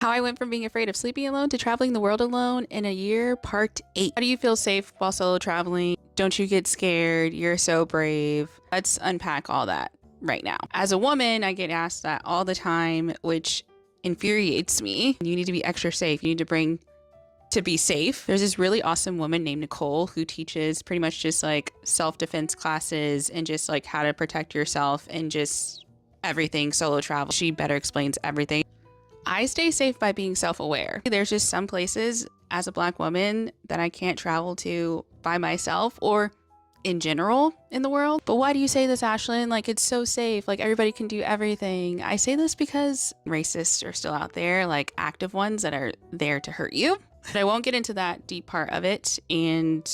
How I went from being afraid of sleeping alone to traveling the world alone in a year, part 8. How do you feel safe while solo traveling? Don't you get scared? You're so brave. Let's unpack all that right now. As a woman, I get asked that all the time, which infuriates me. You need to be extra safe. You need to bring to be safe. There's this really awesome woman named Nicole who teaches pretty much just like self-defense classes and just like how to protect yourself and just everything solo travel. She better explains everything. I stay safe by being self-aware. There's just some places as a Black woman that I can't travel to by myself or in general in the world. But why do you say this, Ashlyn? Like, it's so safe. Like, everybody can do everything. I say this because racists are still out there, like active ones that are there to hurt you. But I won't get into that deep part of it. And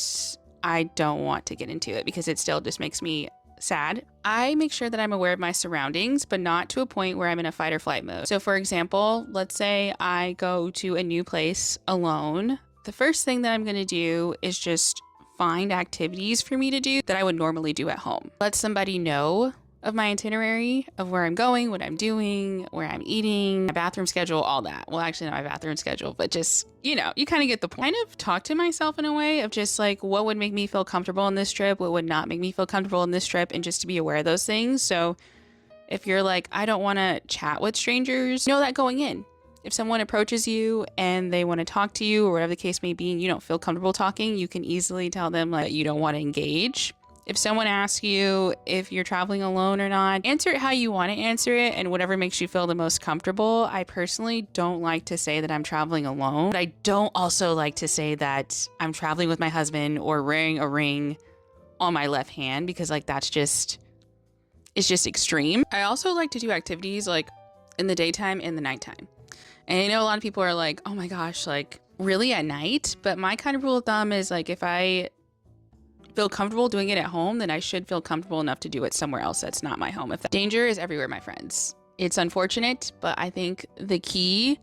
I don't want to get into it because it still just makes me sad. I make sure that I'm aware of my surroundings, but not to a point where I'm in a fight or flight mode. So for example, let's say I go to a new place alone. The first thing that I'm going to do is just find activities for me to do that I would normally do at home. Let somebody know of my itinerary, of where I'm going, what I'm doing, where I'm eating, my bathroom schedule, all that. Well, actually not my bathroom schedule, but just, you know, you kind of get the point. Kind of talk to myself in a way of just like, what would make me feel comfortable on this trip? What would not make me feel comfortable on this trip? And just to be aware of those things. So if you're like, I don't want to chat with strangers, know that going in. If someone approaches you and they want to talk to you or whatever the case may be, and you don't feel comfortable talking, you can easily tell them like you don't want to engage. If someone asks you if you're traveling alone or not, answer it how you want to answer it and whatever makes you feel the most comfortable. I personally don't like to say that I'm traveling alone, but I don't also like to say that I'm traveling with my husband or wearing a ring on my left hand because like it's just extreme. I also like to do activities like in the daytime and the nighttime. And I know a lot of people are like, oh my gosh, like really at night? But my kind of rule of thumb is like if I feel comfortable doing it at home, then I should feel comfortable enough to do it somewhere else that's not my home. Danger is everywhere, my friends. It's unfortunate, but I think the key,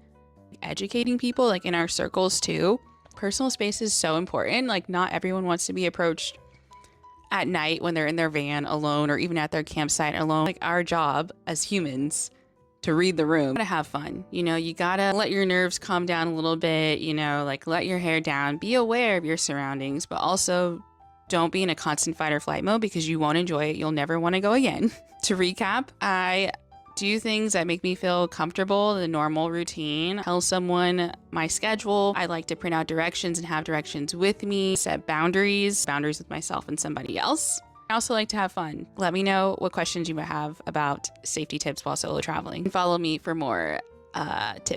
educating people like in our circles too, personal space is so important. Like not everyone wants to be approached at night when they're in their van alone or even at their campsite alone. Like our job as humans to read the room, to have fun. You know, you gotta let your nerves calm down a little bit, you know, like let your hair down, be aware of your surroundings, but also don't be in a constant fight or flight mode because you won't enjoy it. You'll never want to go again. To recap, I do things that make me feel comfortable, the normal routine. Tell someone my schedule. I like to print out directions and have directions with me. Set boundaries with myself and somebody else. I also like to have fun. Let me know what questions you might have about safety tips while solo traveling. Follow me for more tips.